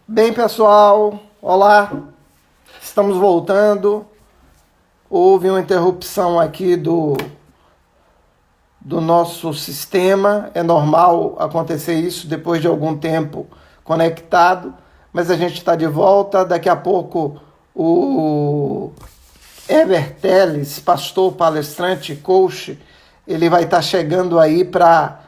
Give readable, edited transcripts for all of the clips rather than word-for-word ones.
Bem, pessoal, olá, estamos voltando. Houve uma interrupção aqui do nosso sistema. É normal acontecer isso depois de algum tempo conectado, mas a gente está de volta. Daqui a pouco o Heber Teles, pastor, palestrante, coach, ele vai estar chegando aí para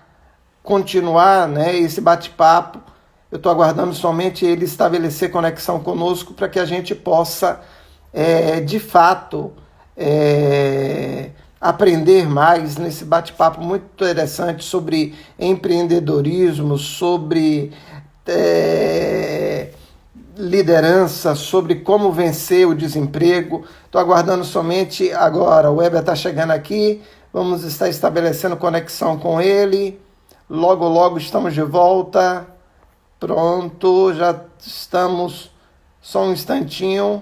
continuar, né, esse bate-papo. Eu estou aguardando somente ele estabelecer conexão conosco para que a gente possa, de fato, aprender mais nesse bate-papo muito interessante sobre empreendedorismo, sobre liderança, sobre como vencer o desemprego. Estou aguardando somente agora. O Weber está chegando aqui, vamos estar estabelecendo conexão com ele. Logo, logo estamos de volta. Pronto, já estamos. Só um instantinho.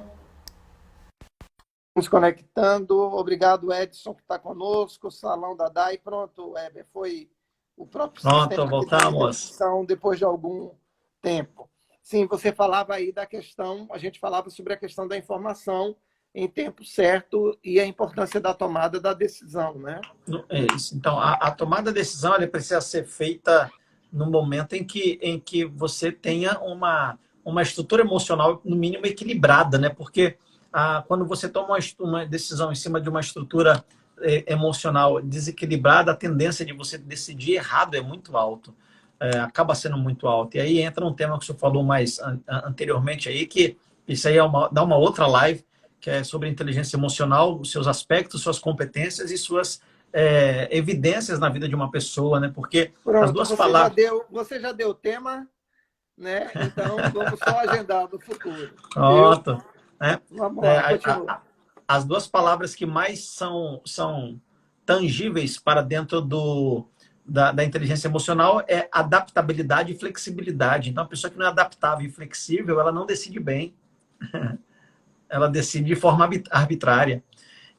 Nos conectando. Obrigado, Edson, que está conosco. Salão da DAI. Pronto, Weber. Foi o próprio sistema Pronto, que deu a voltamos. interrupção depois de algum tempo. Sim, você falava aí da questão, a gente falava sobre a questão da informação em tempo certo e a importância da tomada da decisão, né? É isso. Então, a tomada de decisão ela precisa ser feita no momento em que você tenha uma estrutura emocional, no mínimo, equilibrada, né? Porque quando você toma uma decisão em cima de uma estrutura emocional desequilibrada, a tendência de você decidir errado é muito alto. Acaba sendo muito alto. E aí entra um tema que você falou mais anteriormente aí, que isso aí dá uma outra live, que é sobre inteligência emocional, os seus aspectos, suas competências e suas evidências na vida de uma pessoa, né? Porque as Pronto, duas palavras... você já deu o tema, né? Então vamos só agendar do futuro, viu? Pronto, né? Vamos É, lá, continua. as duas palavras que mais são tangíveis para dentro da inteligência emocional é adaptabilidade e flexibilidade. Então, a pessoa que não é adaptável e flexível, ela não decide bem, ela decide de forma arbitrária.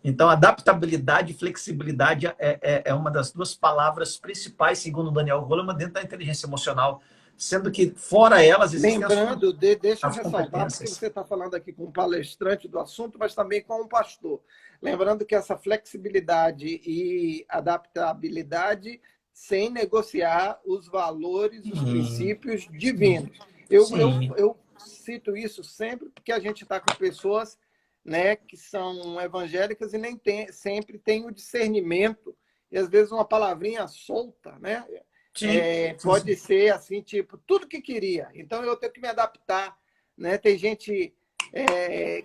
Então, adaptabilidade e flexibilidade é uma das duas palavras principais, segundo Daniel Goleman, dentro da inteligência emocional, sendo que, fora elas, existem Lembrando, deixa eu as ressaltar, porque competências. você está falando aqui com um palestrante do assunto, mas também com um pastor. Lembrando que essa flexibilidade e adaptabilidade sem negociar os valores, os princípios divinos. Sim, Eu cito isso sempre porque a gente está com pessoas, né, que são evangélicas e nem sempre tem o discernimento, e às vezes uma palavrinha solta, né? sim, Pode ser assim, tipo, tudo que queria. Então eu tenho que me adaptar, né? Tem gente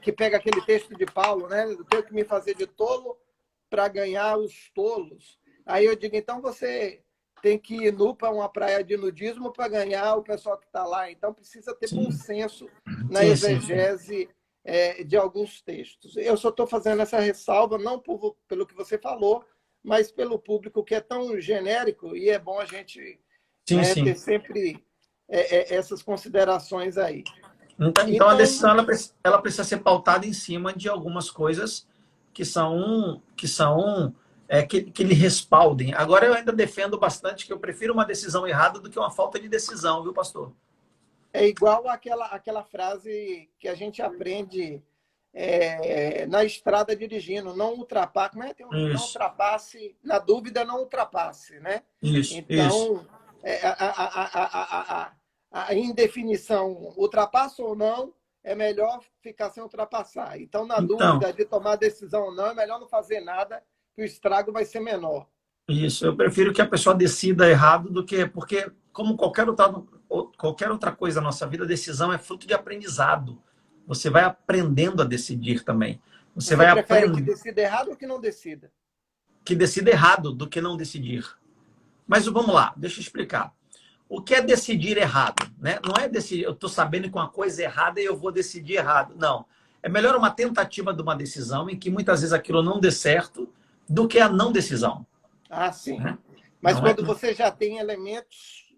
que pega aquele texto de Paulo, né? Eu tenho que me fazer de tolo para ganhar os tolos. Aí eu digo, então você tem que ir nu para uma praia de nudismo para ganhar o pessoal que está lá. Então precisa ter bom sim, senso na sim. exegese de alguns textos. Eu só estou fazendo essa ressalva, não pelo que você falou, mas pelo público que é tão genérico, e é bom a gente, Sim, né, ter sim. sempre essas considerações aí. Então, a Então, decisão ela precisa ser pautada em cima de algumas coisas que lhe respaldem. Agora, eu ainda defendo bastante que eu prefiro uma decisão errada do que uma falta de decisão, viu, pastor? é igual aquela frase que a gente aprende na estrada dirigindo, não ultrapasse, como é? Não Isso, ultrapasse, na dúvida não ultrapasse, né? isso. Então, a indefinição, ultrapassa ou não, é melhor ficar sem ultrapassar. Então, na Então, dúvida de tomar decisão ou não, é melhor não fazer nada, que o estrago vai ser menor. isso. Eu prefiro que a pessoa decida errado do que... Porque, como qualquer outra coisa na nossa vida, a decisão é fruto de aprendizado. Você vai aprendendo a decidir também. Você Você vai prefere que aprender decida errado ou que não decida? que decida errado do que não decidir. Mas vamos lá, deixa eu explicar. O que é decidir errado? Né? Não é decidir, eu estou sabendo que uma coisa é errada e eu vou decidir errado. Não. É melhor uma tentativa de uma decisão em que muitas vezes aquilo não dê certo do que a não decisão. Ah, sim. Né? Mas Não é? quando você já tem elementos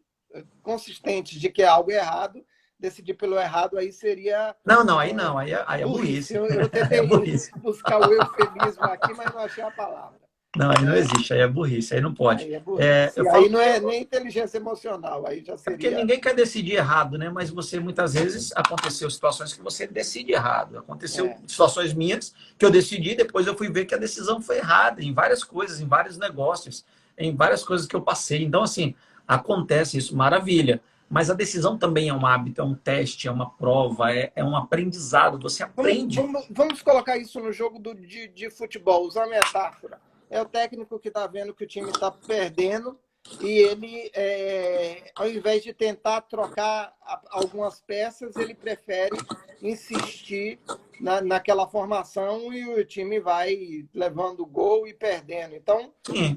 consistentes de que é algo errado, decidir pelo errado aí seria Não, não, aí não, aí é burrice. burrice. Eu É tentei burrice. buscar o eufemismo aqui, mas não achei a palavra. Não, aí não existe, aí é burrice, aí não pode. Aí é Eu burrice. falo Aí não que é nem inteligência emocional, aí já é porque seria. ninguém quer decidir errado, né? Mas você, muitas vezes, aconteceu situações que você decide errado. Aconteceu É. situações minhas que eu decidi, depois eu fui ver que a decisão foi errada em várias coisas, em vários negócios, em várias coisas que eu passei. Então, assim, acontece isso, maravilha. Mas a decisão também é um hábito, é um teste, é uma prova, é um aprendizado. Você aprende. Vamos colocar isso no jogo de futebol, usar a metáfora. É o técnico que está vendo que o time está perdendo e ele, ao invés de tentar trocar algumas peças, ele prefere insistir naquela formação e o time vai levando gol e perdendo. Então, Sim,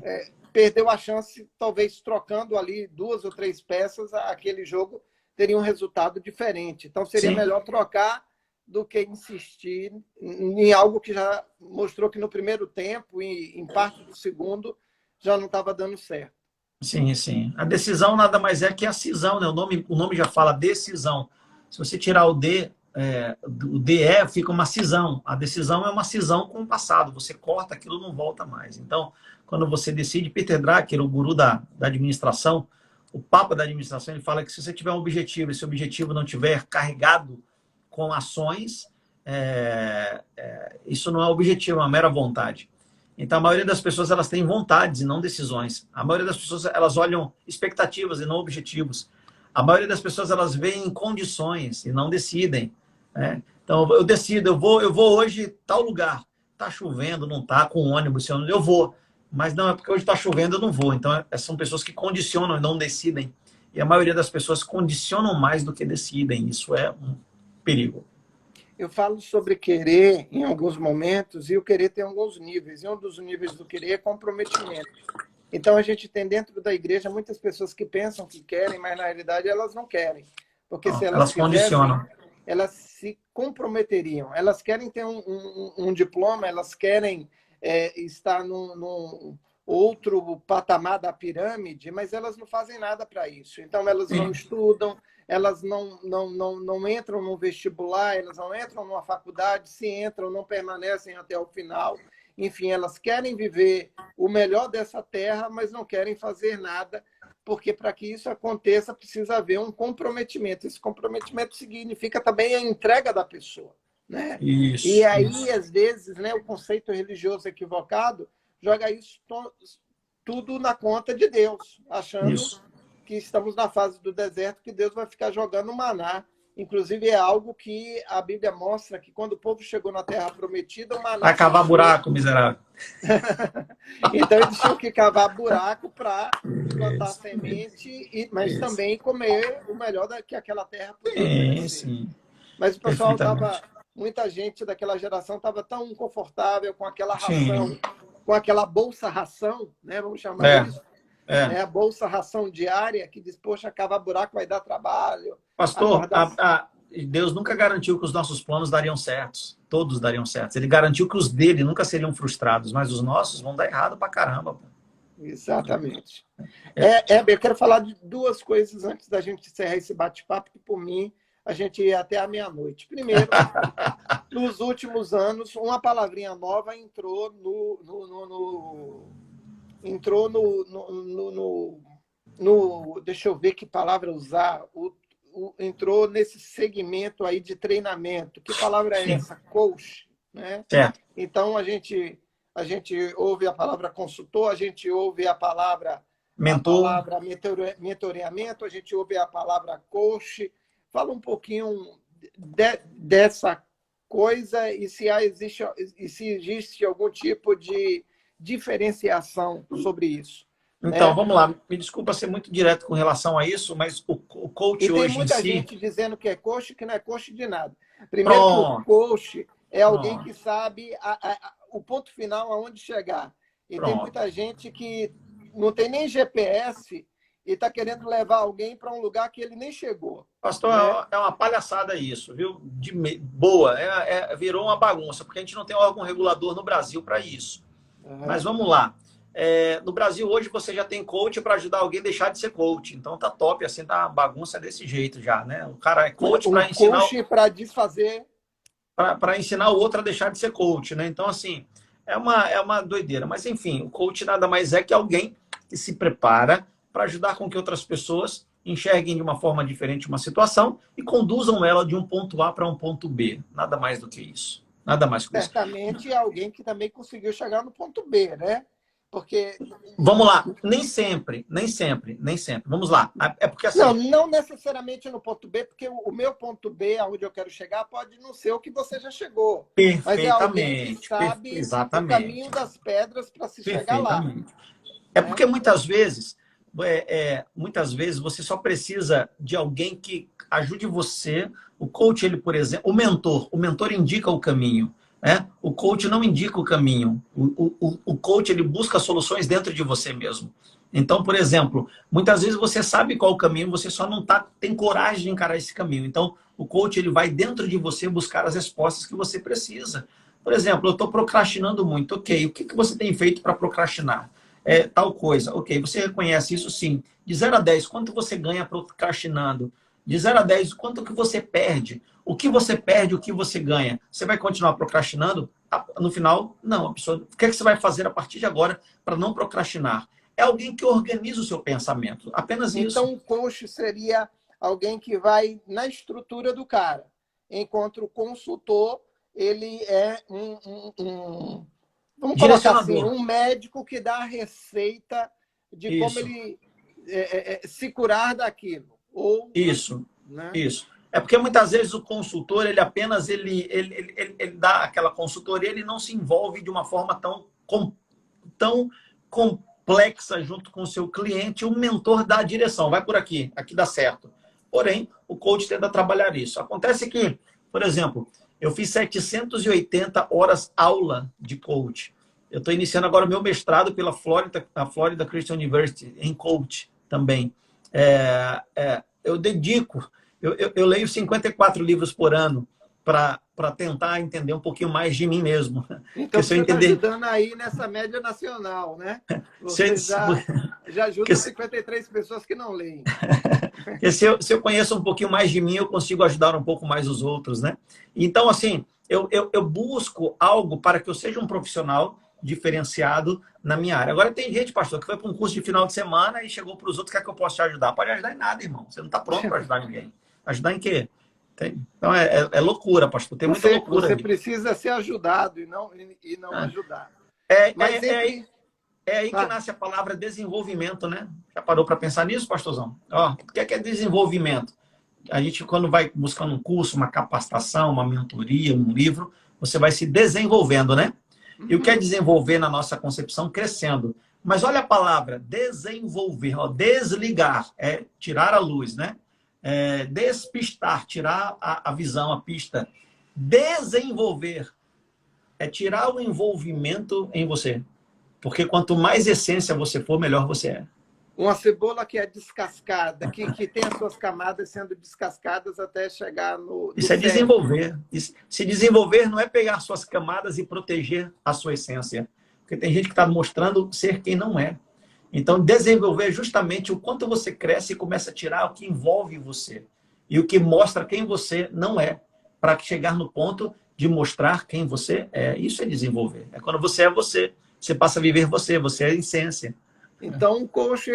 perdeu a chance, talvez trocando ali 2 ou 3 peças, aquele jogo teria um resultado diferente. Então, seria sim. melhor trocar do que insistir em algo que já mostrou que no primeiro tempo e em parte do segundo já não estava dando certo. Sim, sim. A decisão nada mais é que a cisão, né? O nome já fala decisão. Se você tirar o DE, fica uma cisão. A decisão é uma cisão com o passado. Você corta aquilo, não volta mais. Então, quando você decide, Peter Drucker, o guru da administração, o papa da administração, ele fala que se você tiver um objetivo, e esse objetivo não tiver carregado com ações, isso não é objetivo, é uma mera vontade. Então, a maioria das pessoas elas têm vontades e não decisões. A maioria das pessoas elas olham expectativas e não objetivos. A maioria das pessoas elas veem condições e não decidem, né? Então, eu decido, eu vou hoje tal lugar. Tá chovendo, não tá com ônibus, eu vou. Mas não é porque hoje está chovendo, eu não vou. Então, são pessoas que condicionam e não decidem. E a maioria das pessoas condicionam mais do que decidem. Isso é um perigo. Eu falo sobre querer em alguns momentos, e o querer tem alguns níveis. E um dos níveis do querer é comprometimento. Então, a gente tem dentro da igreja muitas pessoas que pensam que querem, mas na realidade elas não querem. Porque se Não, elas elas quisessem, condicionam. elas se comprometeriam. Elas querem ter um diploma, elas querem estar num outro patamar da pirâmide, mas elas não fazem nada para isso. Então, elas não Sim. estudam, elas não entram no vestibular, elas não entram numa faculdade, se entram, não permanecem até o final. Enfim, elas querem viver o melhor dessa terra, mas não querem fazer nada, porque para que isso aconteça precisa haver um comprometimento. Esse comprometimento significa também a entrega da pessoa, né? E Isso, aí, isso, às vezes, né, o conceito religioso equivocado joga isso tudo na conta de Deus, achando isso. que estamos na fase do deserto, que Deus vai ficar jogando maná. Inclusive, é algo que a Bíblia mostra que quando o povo chegou na Terra Prometida, o Vai maná cavar cessou. buraco, miserável. Então, eles tinham que cavar buraco para plantar Isso. semente, mas Isso. também comer o melhor que aquela terra podia Sim, oferecer. sim. Mas o pessoal estava, Perfeitamente. muita gente daquela geração estava tão confortável com aquela Sim. ração, com aquela bolsa ração, né? Vamos chamar É, isso, é. né? A bolsa ração diária, que diz, poxa, cavar buraco vai dar trabalho, Pastor, acordar. Deus nunca garantiu que os nossos planos dariam certos. Todos dariam certos. Ele garantiu que os dele nunca seriam frustrados, mas os nossos vão dar errado pra caramba. Pô. Exatamente. É, Eu quero falar de 2 coisas antes da gente encerrar esse bate-papo, que por mim a gente ia até a meia-noite. Primeiro, nos últimos anos, uma palavrinha nova entrou entrou deixa eu ver que palavra usar, entrou nesse segmento aí de treinamento. Que palavra é sim. essa? Coach, né? Certo. Então, a gente ouve a palavra consultor, a gente ouve a Mentor. palavra mentoreamento, a gente ouve a palavra coach. Fala um pouquinho dessa coisa e se existe algum tipo de diferenciação sobre isso, Então, né? vamos lá. Me desculpa ser muito direto com relação a isso, mas o E coach tem hoje em muita si. gente dizendo que é coach, que não é coach de nada. Primeiro que o Pronto, coach é alguém pronto, que sabe o ponto final aonde chegar. E tem pronto. muita gente que não tem nem GPS e está querendo levar alguém para um lugar que ele nem chegou, Pastor, né? é uma palhaçada isso, viu? Boa, virou uma bagunça, porque a gente não tem órgão regulador no Brasil para isso. Mas Uhum. vamos lá. No Brasil hoje você já tem coach para ajudar alguém a deixar de ser coach. Então tá top, assim, tá uma bagunça desse jeito já, né? O cara é coach Um coach para desfazer. para ensinar o outro a deixar de ser coach, né? Então, assim, é uma doideira. Mas, enfim, o coach nada mais é que alguém que se prepara para ajudar com que outras pessoas enxerguem de uma forma diferente uma situação e conduzam ela de um ponto A para um ponto B. Nada mais do que isso. Nada mais que isso. Certamente é alguém que também conseguiu chegar no ponto B, né? Porque... Vamos lá. Nem sempre, nem sempre, nem sempre. Vamos lá. É porque assim... Não necessariamente no ponto B, porque o meu ponto B, aonde eu quero chegar, pode não ser o que você já chegou. Mas é alguém que sabe o caminho das pedras para se chegar lá. É porque muitas vezes você só precisa de alguém que ajude você. O coach, ele, por exemplo, o mentor indica o caminho. O coach não indica o caminho. O coach, ele busca soluções dentro de você mesmo. Então, por exemplo, muitas vezes você sabe qual o caminho, você só não tem coragem de encarar esse caminho. Então, o coach, ele vai dentro de você buscar as respostas que você precisa. Por exemplo, eu estou procrastinando muito. Ok, o que você tem feito para procrastinar? Tal coisa. Ok, você reconhece isso sim. De 0 a 10, quanto você ganha procrastinando? De 0 a 10, quanto que você perde? O que você perde, o que você ganha? Você vai continuar procrastinando? No final, não. A pessoa, o que você vai fazer a partir de agora para não procrastinar? É alguém que organiza o seu pensamento. Apenas isso. Então, o coach seria alguém que vai na estrutura do cara. Enquanto o consultor, ele é vamos colocar assim, um médico que dá a receita de como ele se curar daquilo. Isso, né? Isso. É porque muitas vezes o consultor, ele apenas ele dá aquela consultoria, ele não se envolve de uma forma tão complexa junto com o seu cliente. O mentor dá a direção, vai por aqui, aqui dá certo. Porém, o coach tenta trabalhar isso. Acontece que, por exemplo, eu fiz 780 horas aula de coach. Eu estou iniciando agora o meu mestrado pela Florida Christian University, em coach também. Eu dedico, eu leio 54 livros por ano para tentar entender um pouquinho mais de mim mesmo. Então, você está ajudando aí nessa média nacional, né? Você já ajuda 53 pessoas que não leem. Porque se eu conheço um pouquinho mais de mim, eu consigo ajudar um pouco mais os outros, né? Então, assim, eu busco algo para que eu seja um profissional diferenciado na minha área. Agora, tem gente, pastor, que foi para um curso de final de semana e chegou para os outros, quer que eu possa te ajudar? Pode ajudar em nada, irmão. Você não está pronto para ajudar ninguém. Ajudar em quê? Então, é loucura, pastor. Tem muita loucura. Você precisa ser ajudado e não ajudar. É aí que nasce a palavra desenvolvimento, né? Já parou para pensar nisso, pastorzão? O que é desenvolvimento? A gente, quando vai buscando um curso, uma capacitação, uma mentoria, um livro, você vai se desenvolvendo, né? E o que é desenvolver na nossa concepção? Crescendo. Mas olha a palavra, desenvolver, desligar, é tirar a luz, né? Despistar, tirar a visão, a pista. Desenvolver é tirar o envolvimento em você. Porque quanto mais essência você for, melhor você é. Uma cebola que é descascada, que tem as suas camadas sendo descascadas até chegar no Isso é desenvolver. Se desenvolver não é pegar suas camadas e proteger a sua essência. Porque tem gente que está mostrando ser quem não é. Então, desenvolver é justamente o quanto você cresce e começa a tirar o que envolve você. E o que mostra quem você não é. Para chegar no ponto de mostrar quem você é. Isso é desenvolver. É quando você é você. Você passa a viver você é a essência. Então, o coach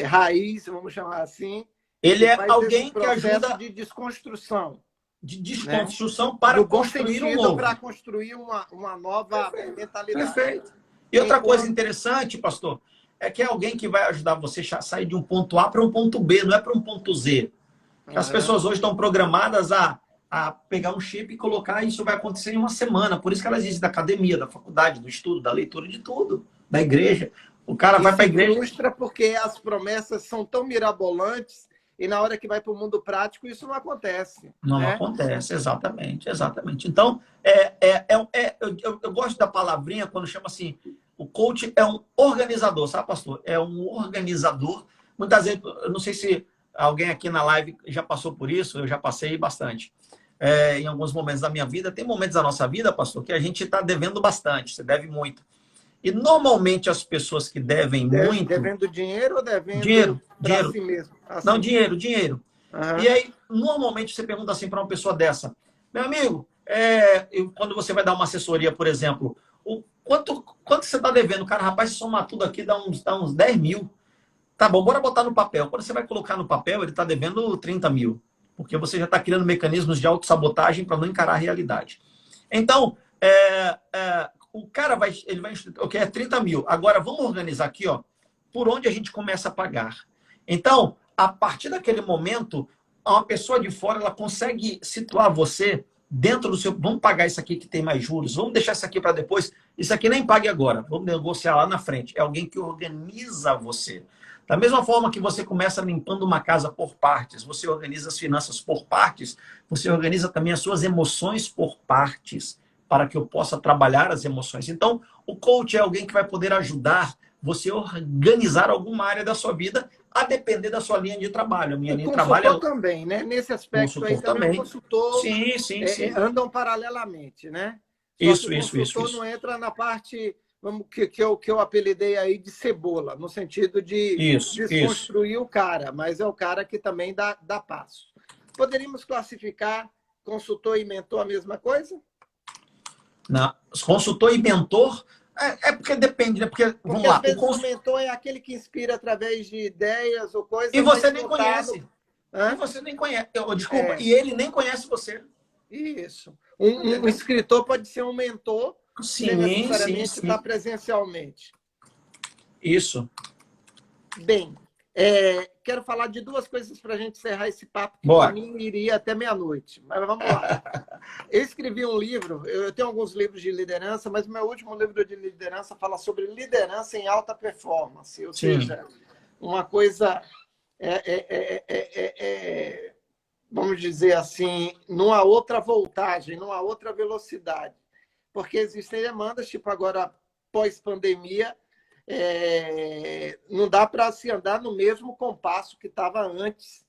raiz, vamos chamar assim, ele é alguém que ajuda de desconstrução. De desconstrução, né? Para construir um novo. Para construir uma nova mentalidade. Perfeito. E outra coisa interessante, pastor, é que é alguém que vai ajudar você a sair de um ponto A para um ponto B, não é para um ponto Z. As pessoas hoje estão programadas a pegar um chip e colocar, isso vai acontecer em uma semana. Por isso que elas dizem da academia, da faculdade, do estudo, da leitura, de tudo, da igreja. O cara vai para a igreja. Frustra porque as promessas são tão mirabolantes e na hora que vai para o mundo prático isso não acontece. Não acontece, exatamente. Então, eu gosto da palavrinha quando chama assim, o coach é um organizador, sabe, pastor? É um organizador. Muitas vezes, eu não sei se alguém aqui na live já passou por isso, eu já passei bastante. Em alguns momentos da minha vida, tem momentos da nossa vida, pastor, que a gente está devendo bastante, você deve muito. E normalmente as pessoas que devem muito... Devendo dinheiro ou devendo para si mesmo? Assim. Não, dinheiro. E aí, normalmente você pergunta assim para uma pessoa dessa, meu amigo, quando você vai dar uma assessoria, por exemplo, quanto você está devendo? Cara, rapaz, se somar tudo aqui dá uns 10 mil. Tá bom, bora botar no papel. Quando você vai colocar no papel, ele está devendo 30 mil. Porque você já está criando mecanismos de autossabotagem para não encarar a realidade. Então, o cara ele vai, ok, é 30 mil. Agora, vamos organizar aqui, ó, por onde a gente começa a pagar. Então, a partir daquele momento, uma pessoa de fora, ela consegue situar você dentro do seu... Vamos pagar isso aqui que tem mais juros, vamos deixar isso aqui para depois. Isso aqui nem pague agora, vamos negociar lá na frente. É alguém que organiza você. Da mesma forma que você começa limpando uma casa por partes, você organiza as finanças por partes, você organiza também as suas emoções por partes, para que eu possa trabalhar as emoções. Então, o coach é alguém que vai poder ajudar você a organizar alguma área da sua vida, a depender da sua linha de trabalho. A minha linha de trabalho é... também, né? Nesse aspecto aí Consultor também o também. consultor Sim. andam paralelamente, né? Só que o consultor Isso. não entra na parte que eu apelidei aí de cebola, no sentido de Isso. desconstruir o cara, mas é o cara que também dá passo. Poderíamos classificar consultor e mentor a mesma coisa? Não. Consultor e mentor, porque depende, né? Porque, vamos Porque lá, às vezes o mentor é aquele que inspira através de ideias ou coisas, e você mas nem não tá conhece. Hã? E você nem conhece. Desculpa, É. e ele nem conhece você. Isso. Um escritor pode ser um mentor sem necessariamente estar presencialmente. Isso. Bem, quero falar de duas coisas para a gente encerrar esse papo, que Bora. por mim iria até meia-noite. Mas vamos lá. Eu escrevi um livro, eu tenho alguns livros de liderança, mas o meu último livro de liderança fala sobre liderança em alta performance, ou seja, uma coisa, vamos dizer assim, numa outra voltagem, numa outra velocidade. Porque existem demandas, tipo agora, pós-pandemia, não dá para se andar no mesmo compasso que estava antes.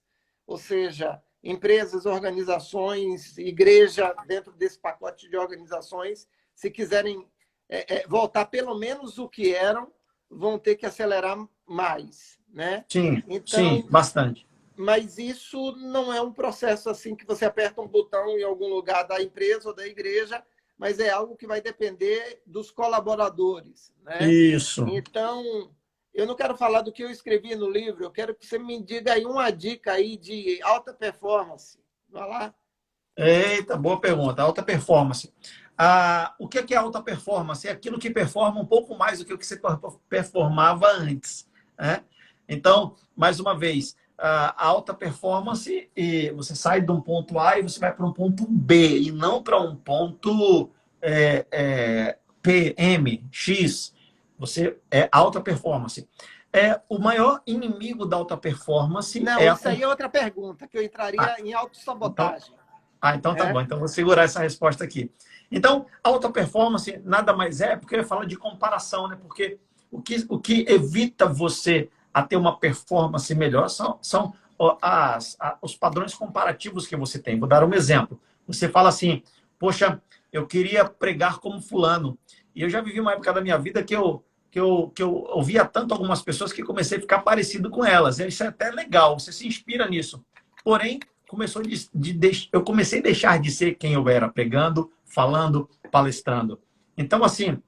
Ou seja, empresas, organizações, igreja, dentro desse pacote de organizações, se quiserem voltar pelo menos o que eram, vão ter que acelerar mais, né? Sim, bastante. Mas isso não é um processo assim que você aperta um botão em algum lugar da empresa ou da igreja, mas é algo que vai depender dos colaboradores, né? Isso. Então, eu não quero falar do que eu escrevi no livro, eu quero que você me diga aí uma dica aí de alta performance. Vai lá. Eita, boa pergunta. Alta performance. O que é alta performance? É aquilo que performa um pouco mais do que o que você performava antes, né? Então, mais uma vez, a alta performance, e você sai de um ponto A e você vai para um ponto B, e não para um ponto P, M, X. Você é alta performance. O maior inimigo da alta performance não, isso aí é outra pergunta, que eu entraria em autossabotagem. Então tá bom. Então vou segurar essa resposta aqui. Então, alta performance nada mais porque eu ia falar de comparação, né? Porque o que evita você a ter uma performance melhor são os padrões comparativos que você tem. Vou dar um exemplo. Você fala assim, poxa, eu queria pregar como fulano. E eu já vivi uma época da minha vida que eu ouvia tanto algumas pessoas que comecei a ficar parecido com elas. Isso é até legal, você se inspira nisso. Porém, eu comecei a deixar de ser quem eu era, pregando, falando, palestrando. Então, assim,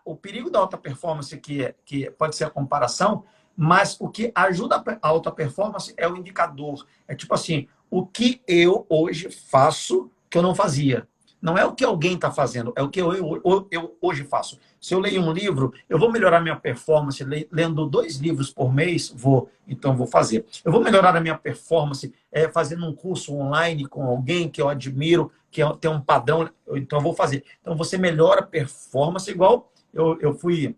o perigo da alta performance, que pode ser a comparação, mas o que ajuda a alta performance é o indicador. É tipo assim, o que eu hoje faço que eu não fazia. Não é o que alguém está fazendo, é o que eu hoje faço. Se eu leio um livro, eu vou melhorar minha performance lendo 2 livros por mês? Então vou fazer. Eu vou melhorar a minha performance fazendo um curso online com alguém que eu admiro, que tem um padrão, então eu vou fazer. Então você melhora a performance igual eu fui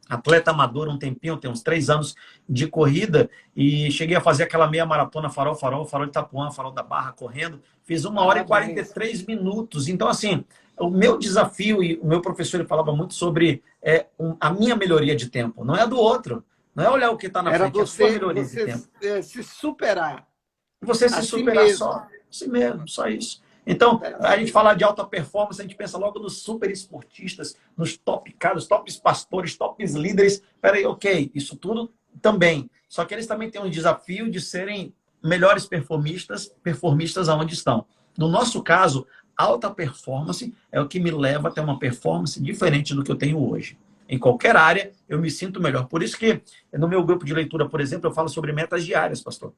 atleta amador um tempinho, tem uns 3 anos de corrida, e cheguei a fazer aquela meia maratona farol de Itapuã, farol da Barra, correndo. Fiz 1h e 43 minutos. Então, assim, o meu desafio, e o meu professor ele falava muito sobre a minha melhoria de tempo, não é a do outro. Não é olhar o que está na frente, é a sua melhoria de tempo. Se superar. Você se superar mesmo. só, si mesmo, só isso. Então, a gente fala de alta performance, a gente pensa logo nos super esportistas, nos top caras, tops pastores, tops líderes. Peraí, ok, isso tudo também. Só que eles também têm um desafio de serem melhores performistas aonde estão. No nosso caso, alta performance é o que me leva a ter uma performance diferente do que eu tenho hoje. Em qualquer área, eu me sinto melhor. Por isso que no meu grupo de leitura, por exemplo, eu falo sobre metas diárias, pastor.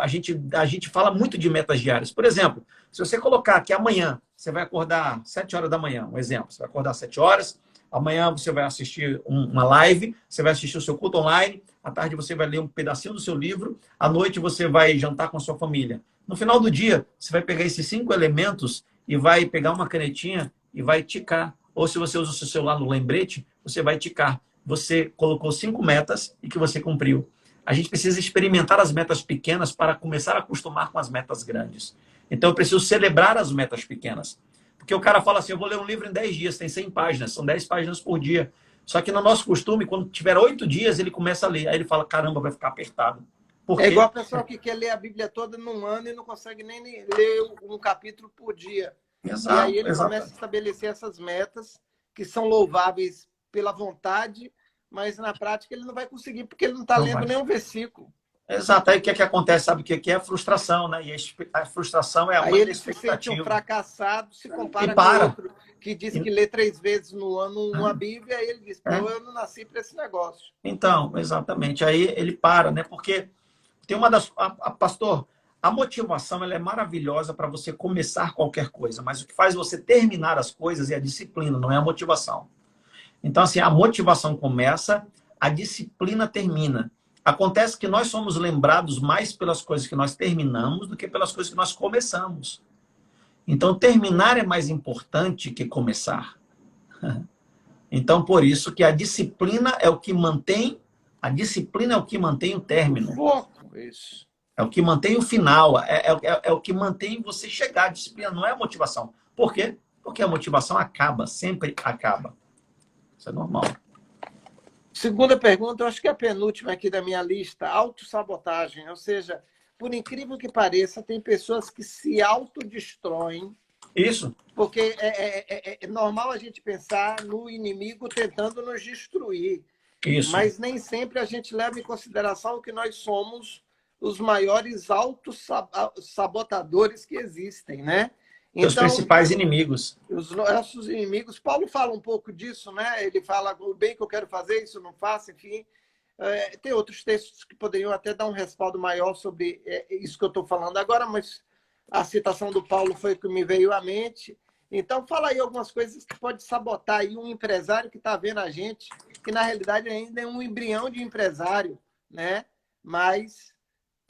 A gente fala muito de metas diárias. Por exemplo, se você colocar que amanhã você vai acordar 7 horas da manhã, um exemplo, você vai acordar 7 horas, amanhã você vai assistir uma live, você vai assistir o seu culto online, à tarde você vai ler um pedacinho do seu livro, à noite você vai jantar com a sua família. No final do dia, você vai pegar esses 5 elementos e vai pegar uma canetinha e vai ticar. Ou se você usa o seu celular no lembrete, você vai ticar. Você colocou 5 metas e que você cumpriu. A gente precisa experimentar as metas pequenas para começar a acostumar com as metas grandes. Então, eu preciso celebrar as metas pequenas. Porque o cara fala assim, eu vou ler um livro em 10 dias, tem 100 páginas, são 10 páginas por dia. Só que no nosso costume, quando tiver 8 dias, ele começa a ler. Aí ele fala, caramba, vai ficar apertado. Por É quê? igual a pessoa que quer ler a Bíblia toda num ano e não consegue nem ler um capítulo por dia. E aí ele começa a estabelecer essas metas que são louváveis pela vontade, mas na prática ele não vai conseguir, porque ele não está lendo nenhum versículo. Exato. Aí o que, é que acontece? Sabe o que é? A frustração, né? E a frustração é a mãe da expectativa. Aí ele se sente um fracassado, se compara com outro que diz que lê 3 vezes no ano uma Bíblia, e ele diz, pô, eu não nasci para esse negócio. Então, exatamente. Aí ele para, né? Porque tem uma das... pastor, a motivação ela é maravilhosa para você começar qualquer coisa, mas o que faz você terminar as coisas é a disciplina, não é a motivação. Então, assim, a motivação começa, a disciplina termina. Acontece que nós somos lembrados mais pelas coisas que nós terminamos do que pelas coisas que nós começamos. Então, terminar é mais importante que começar. Então, por isso que a disciplina é o que mantém o término. Isso. É o que mantém o final. É o que mantém você chegar. A disciplina não é a motivação. Por quê? Porque a motivação acaba, sempre acaba. Isso é normal. Segunda pergunta, eu acho que é a penúltima aqui da minha lista, autossabotagem. Ou seja, por incrível que pareça, tem pessoas que se autodestroem. Isso. Porque é normal a gente pensar no inimigo tentando nos destruir. Isso. Mas nem sempre a gente leva em consideração que nós somos os maiores autossabotadores que existem, né? Então, os principais inimigos. Os nossos inimigos. Paulo fala um pouco disso, né? Ele fala o bem que eu quero fazer, isso não faço, enfim. Tem outros textos que poderiam até dar um respaldo maior sobre isso que eu estou falando agora, mas a citação do Paulo foi o que me veio à mente. Então, fala aí algumas coisas que pode sabotar aí um empresário que está vendo a gente, que na realidade ainda é um embrião de empresário, né? Mas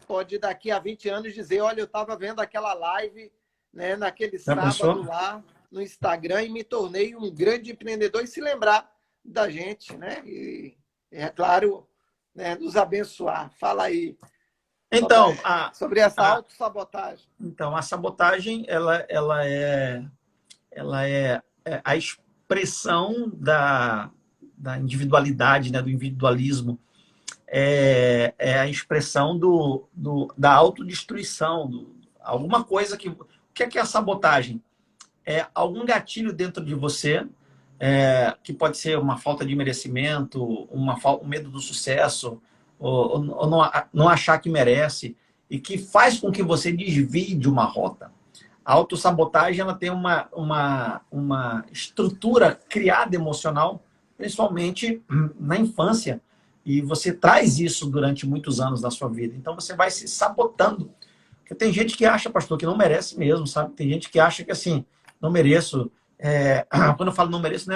pode daqui a 20 anos dizer, olha, eu estava vendo aquela live, né, naquele sábado lá no Instagram e me tornei um grande empreendedor e se lembrar da gente, né? E, é claro, né, nos abençoar. Fala aí. Então, sobre essa autossabotagem. Então, a sabotagem, ela é a expressão da individualidade, né, do individualismo. É a expressão da autodestruição. Alguma coisa que... O que é a sabotagem? É algum gatilho dentro de você, que pode ser uma falta de merecimento, um medo do sucesso, ou não achar que merece, e que faz com que você desvie de uma rota. A autossabotagem ela tem uma estrutura criada emocional, principalmente na infância, e você traz isso durante muitos anos da sua vida. Então você vai se sabotando. Porque tem gente que acha, pastor, que não merece mesmo, sabe? Tem gente que acha que assim, não mereço. Quando eu falo não mereço,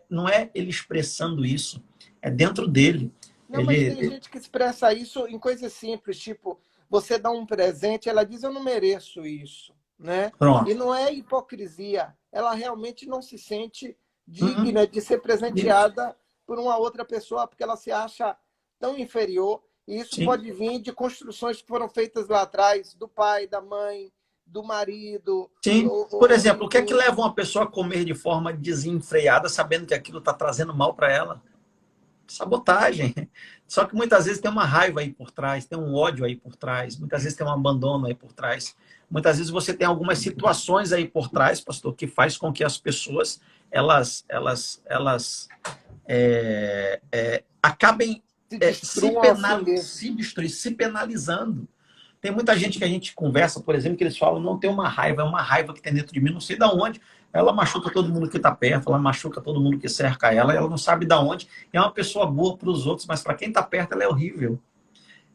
não é ele expressando isso, é dentro dele. Não, mas tem gente que expressa isso em coisas simples, tipo, você dá um presente, ela diz, eu não mereço isso, né? Pronto. E não é hipocrisia, ela realmente não se sente digna de ser presenteada por uma outra pessoa, porque ela se acha tão inferior. E isso pode vir de construções que foram feitas lá atrás, do pai, da mãe, do marido. Sim. Por exemplo, o que é que leva uma pessoa a comer de forma desenfreada, sabendo que aquilo está trazendo mal para ela? Sabotagem. Só que muitas vezes tem uma raiva aí por trás, tem um ódio aí por trás, muitas vezes tem um abandono aí por trás. Muitas vezes você tem algumas situações aí por trás, pastor, que faz com que as pessoas acabem se penalizando. Tem muita gente que a gente conversa, por exemplo, que eles falam, não tem uma raiva, é uma raiva que tem dentro de mim, não sei de onde. Ela machuca todo mundo que está perto, ela machuca todo mundo que cerca ela não sabe de onde. É uma pessoa boa para os outros, mas para quem está perto, ela é horrível.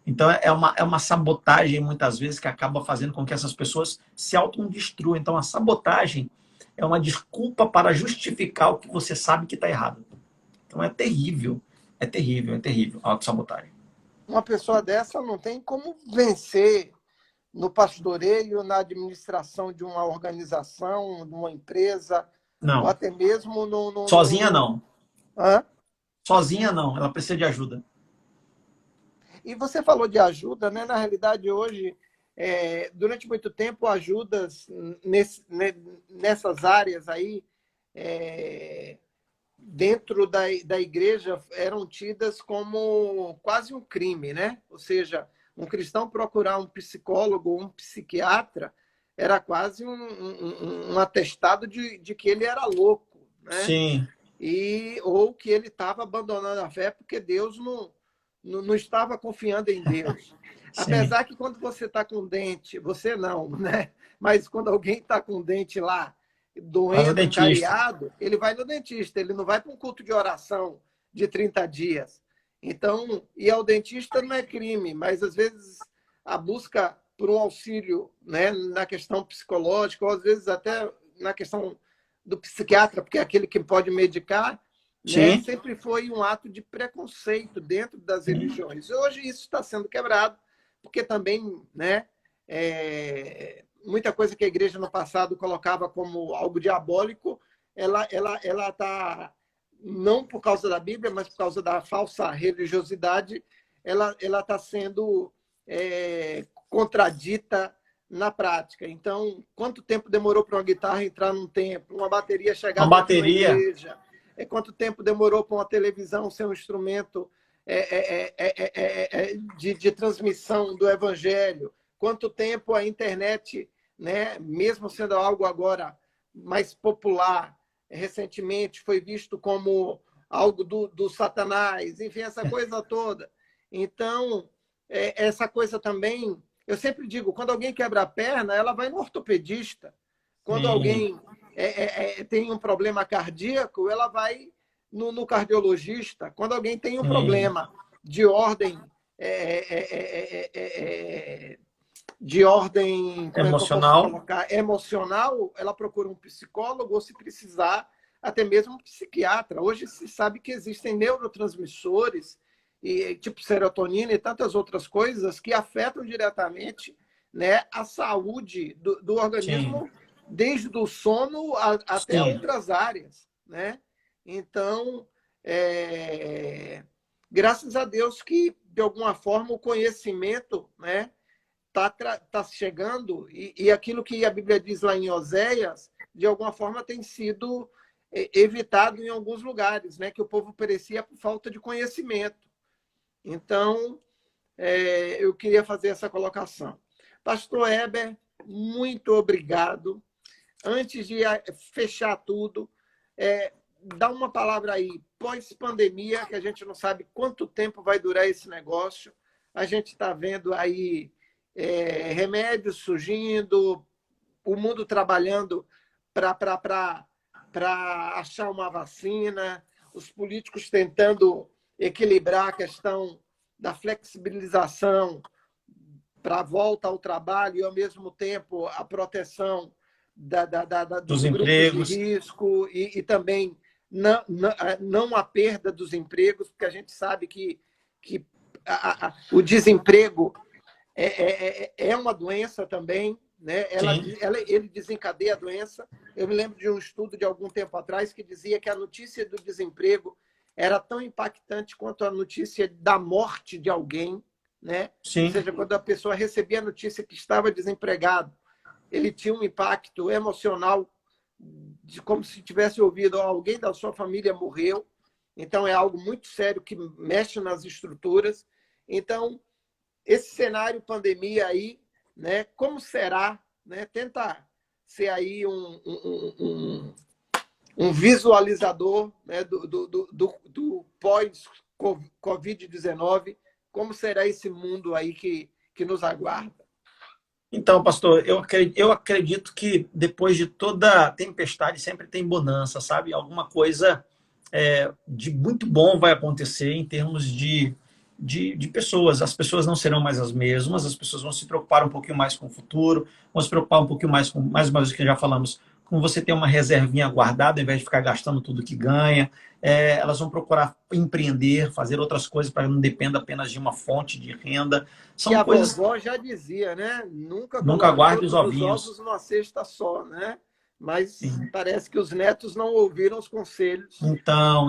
Então, é uma sabotagem, muitas vezes, que acaba fazendo com que essas pessoas se autodestruam. Então, a sabotagem é uma desculpa para justificar o que você sabe que está errado. Então, é terrível. É terrível, é terrível a autossabotagem. Uma pessoa dessa não tem como vencer no pastoreio, na administração de uma organização, de uma empresa, ou Não. até mesmo Sozinha, não. Hã? Sozinha, não. Ela precisa de ajuda. E você falou de ajuda, né? Na realidade, hoje, durante muito tempo, ajudas nessas áreas aí, dentro da igreja, eram tidas como quase um crime, né? Ou seja, um cristão procurar um psicólogo ou um psiquiatra era quase um atestado de que ele era louco, né? Sim. Ou que ele estava abandonando a fé porque Deus não estava confiando em Deus. Sim. Apesar que quando você está com dente, você não, né? Mas quando alguém está com dente lá, Vai no doendo, dentista. cariado, ele vai no dentista, ele não vai para um culto de oração de 30 dias. Então, ir ao dentista não é crime, mas às vezes a busca por um auxílio, né, na questão psicológica, ou às vezes até na questão do psiquiatra, porque é aquele que pode medicar, né, Sim. sempre foi um ato de preconceito dentro das religiões. Hoje isso está sendo quebrado, porque também, né, muita coisa que a igreja no passado colocava como algo diabólico, ela está, não por causa da Bíblia, mas por causa da falsa religiosidade, ela está sendo contradita na prática. Então, quanto tempo demorou para uma guitarra entrar num templo, uma bateria chegar Uma dentro de uma bateria. igreja? Quanto tempo demorou para uma televisão ser um instrumento de transmissão do evangelho? Quanto tempo a internet, né, mesmo sendo algo agora mais popular, recentemente foi visto como algo do Satanás, enfim, essa coisa toda. Então, essa coisa também, eu sempre digo, quando alguém quebra a perna, ela vai no ortopedista. Quando Sim. alguém tem um problema cardíaco, ela vai no cardiologista. Quando alguém tem um Sim. problema de ordem como é que eu posso Emocional. colocar, emocional, ela procura um psicólogo ou, se precisar, até mesmo um psiquiatra. Hoje se sabe que existem neurotransmissores, tipo serotonina e tantas outras coisas, que afetam diretamente, né, a saúde do Sim. organismo, desde o sono até Sim. outras áreas, né? Então, graças a Deus que, de alguma forma, o conhecimento, né, tá chegando, e aquilo que a Bíblia diz lá em Oséias, de alguma forma tem sido evitado em alguns lugares, né? Que o povo perecia por falta de conhecimento. Então, eu queria fazer essa colocação. Pastor Heber, muito obrigado. Antes de fechar tudo, dá uma palavra aí, pós-pandemia, que a gente não sabe quanto tempo vai durar esse negócio. A gente está vendo aí remédios surgindo, o mundo trabalhando para achar uma vacina, os políticos tentando equilibrar a questão da flexibilização para a volta ao trabalho e, ao mesmo tempo, a proteção Dos dos grupos de empregos. risco e também não a perda dos empregos, porque a gente sabe que o desemprego é uma doença também, né? Sim. Ele desencadeia a doença. Eu me lembro de um estudo de algum tempo atrás que dizia que a notícia do desemprego era tão impactante quanto a notícia da morte de alguém, né? Ou Sim. seja, quando a pessoa recebia a notícia que estava desempregado, ele tinha um impacto emocional de como se tivesse ouvido alguém da sua família morreu. Então, é algo muito sério que mexe nas estruturas. Então, esse cenário pandemia aí, né? Como será, né? Tenta ser aí um visualizador, né, do pós-Covid-19, como será esse mundo aí que nos aguarda. Então, pastor, eu acredito que depois de toda tempestade sempre tem bonança, sabe? Alguma coisa de muito bom vai acontecer em termos de pessoas. As pessoas não serão mais as mesmas, as pessoas vão se preocupar um pouquinho mais com o futuro, vão se preocupar um pouquinho mais com, mais uma vez que já falamos, com você ter uma reservinha guardada, ao invés de ficar gastando tudo que ganha. Elas vão procurar empreender, fazer outras coisas para não dependa apenas de uma fonte de renda. Que São a coisas. vovó já dizia, né? Nunca Nunca coloque guarde os todos os ovinhos. ovos numa cesta só, né? Mas Sim. parece que os netos não ouviram os conselhos. Então,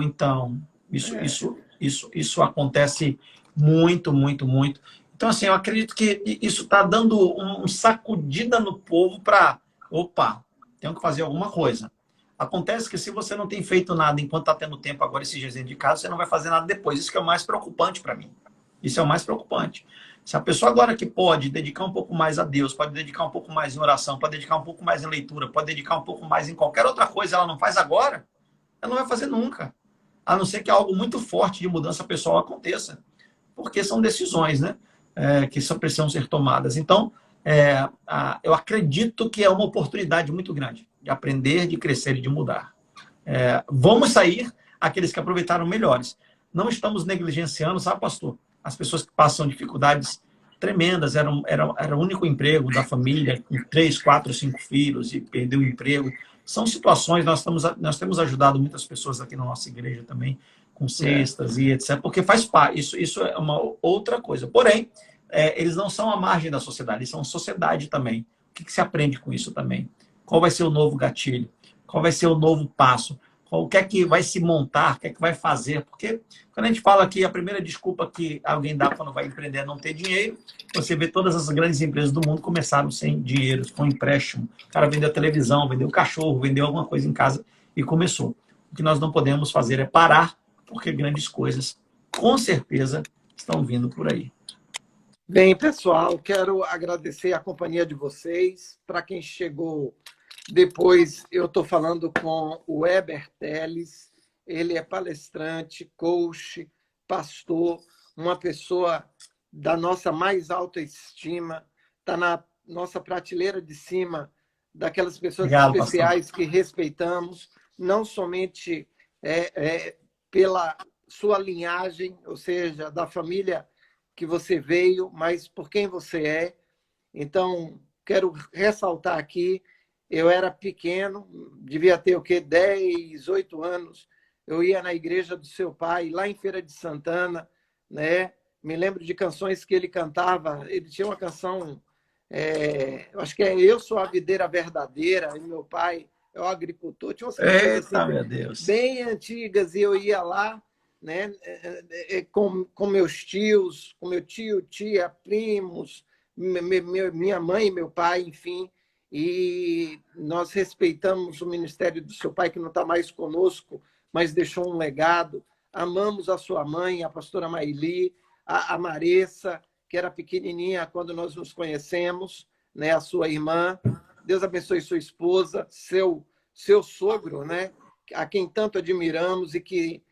isso acontece muito, muito, muito. Então, assim, eu acredito que isso está dando um sacudida no povo para, opa, tenho que fazer alguma coisa. Acontece que se você não tem feito nada enquanto está tendo tempo agora, esses dias dentro de casa, você não vai fazer nada depois. Isso que é o mais preocupante para mim. Isso é o mais preocupante. Se a pessoa agora que pode dedicar um pouco mais a Deus, pode dedicar um pouco mais em oração, pode dedicar um pouco mais em leitura, pode dedicar um pouco mais em qualquer outra coisa, ela não faz agora, ela não vai fazer nunca. A não ser que algo muito forte de mudança pessoal aconteça. Porque são decisões, né? Que precisam ser tomadas. Então, eu acredito que é uma oportunidade muito grande de aprender, de crescer e de mudar. Vamos sair aqueles que aproveitaram melhores. Não estamos negligenciando, sabe, pastor? As pessoas que passam dificuldades tremendas, era o único emprego da família, com 3, 4, 5 filhos, e perdeu o emprego. São situações, nós temos ajudado muitas pessoas aqui na nossa igreja também, com É. cestas e etc., porque faz parte, isso é uma outra coisa. Porém, eles não são a margem da sociedade, eles são sociedade também. O que se aprende com isso também? Qual vai ser o novo gatilho? Qual vai ser o novo passo? O que é que vai se montar? O que é que vai fazer? Porque quando a gente fala aqui, a primeira desculpa que alguém dá quando vai empreender é não ter dinheiro. Você vê todas as grandes empresas do mundo começaram sem dinheiro, com empréstimo. O cara vendeu a televisão, vendeu o cachorro, vendeu alguma coisa em casa e começou. O que nós não podemos fazer é parar, porque grandes coisas, com certeza, estão vindo por aí. Bem, pessoal, quero agradecer a companhia de vocês. Para quem chegou depois, eu estou falando com o Weber Teles. Ele é palestrante, coach, pastor, uma pessoa da nossa mais alta estima, está na nossa prateleira de cima daquelas pessoas Obrigado, pastor. especiais que respeitamos, não somente pela sua linhagem, ou seja, da família que você veio, mas por quem você é. Então, quero ressaltar aqui, eu era pequeno, devia ter o quê? 10, 8 anos. Eu ia na igreja do seu pai, lá em Feira de Santana, né? Me lembro de canções que ele cantava. Ele tinha uma canção, eu acho que é Eu Sou a Videira Verdadeira, e meu pai é o agricultor. Tinha umas canções assim, Eita, meu Deus. bem antigas, e eu ia lá, né, com meus tios, com meu tio, tia, primos, minha mãe e meu pai, enfim, e nós respeitamos o ministério do seu pai, que não está mais conosco, mas deixou um legado. Amamos a sua mãe, a pastora Maili, a Maressa, que era pequenininha quando nós nos conhecemos, né, a sua irmã. Deus abençoe sua esposa, seu sogro, né, a quem tanto admiramos e que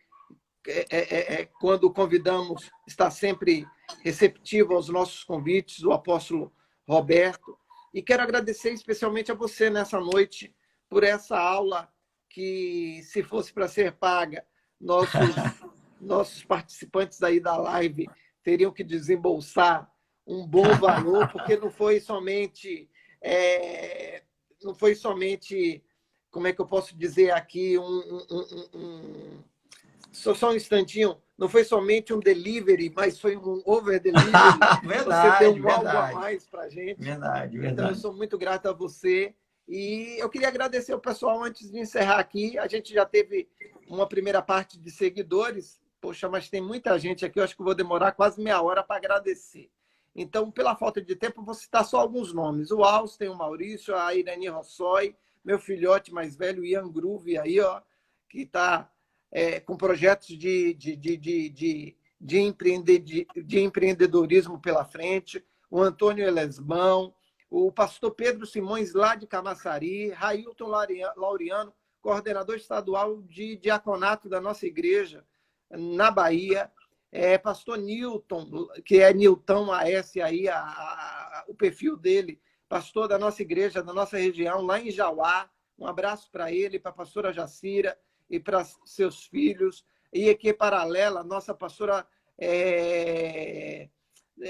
quando o convidamos, está sempre receptivo aos nossos convites, o apóstolo Roberto. E quero agradecer especialmente a você nessa noite por essa aula que, se fosse para ser paga, nossos participantes aí da live teriam que desembolsar um bom valor, porque não foi somente, como é que eu posso dizer aqui, só um instantinho, não foi somente um delivery, mas foi um over delivery. Você deu Verdade, algo a verdade. mais para a gente. Verdade, Então, eu verdade. sou muito grato a você. E eu queria agradecer o pessoal antes de encerrar aqui. A gente já teve uma primeira parte de seguidores. Poxa, mas tem muita gente aqui. Eu acho que vou demorar quase meia hora para agradecer. Então, pela falta de tempo, vou citar só alguns nomes. O Austin, o Maurício, a Irani Rossoi, meu filhote mais velho, Ian Groove, aí, ó, que está com projetos de empreendedorismo pela frente, o Antônio Elesbão, o pastor Pedro Simões, lá de Camaçari, Railton Laureano, coordenador estadual de diaconato da nossa igreja na Bahia, pastor Newton, que é Nilton AS, aí, o perfil dele, pastor da nossa igreja, da nossa região, lá em Jauá. Um abraço para ele, para a pastora Jacira e para seus filhos. E aqui paralela, nossa pastora,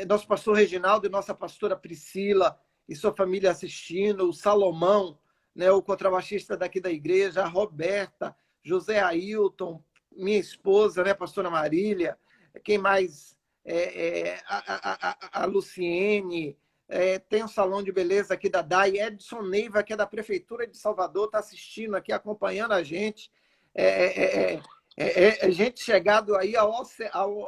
nosso pastor Reginaldo e nossa pastora Priscila e sua família assistindo, o Salomão, né, o contrabaixista daqui da igreja, a Roberta, José Ailton, minha esposa, né, pastora Marília, quem mais? A Luciene, tem um salão de beleza aqui da DAI, Edson Neiva, que é da Prefeitura de Salvador, está assistindo aqui, acompanhando a gente. Gente chegado aí ao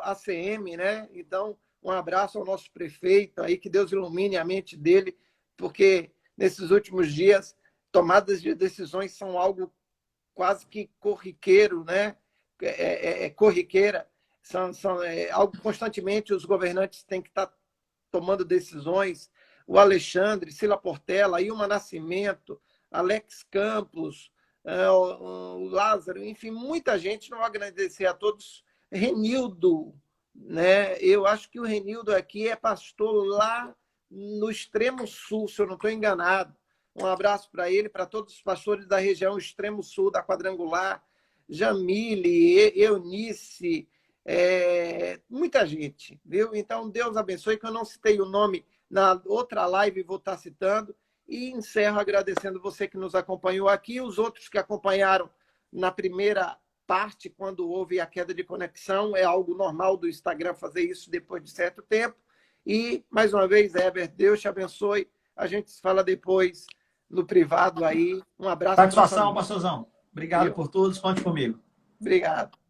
ACM, né? Então, um abraço ao nosso prefeito aí, que Deus ilumine a mente dele, porque nesses últimos dias, tomadas de decisões são algo quase que corriqueiro, né? Corriqueira. Algo constantemente os governantes têm que estar tomando decisões. O Alexandre, Sila Portela, Ilma Nascimento, Alex Campos, o Lázaro, enfim, muita gente. Não vou agradecer a todos. Renildo, né? Eu acho que o Renildo aqui é pastor lá no extremo sul, se eu não estou enganado. Um abraço para ele, para todos os pastores da região extremo sul, da Quadrangular, Jamile, Eunice, muita gente, viu? Então, Deus abençoe, que eu não citei o nome na outra live, vou estar citando, e encerro agradecendo você que nos acompanhou aqui, os outros que acompanharam na primeira parte, quando houve a queda de conexão, é algo normal do Instagram fazer isso depois de certo tempo. E, mais uma vez, Heber, Deus te abençoe, a gente se fala depois no privado aí. Um abraço. Satisfação, pastorzão. Obrigado por todos, conte comigo. Obrigado.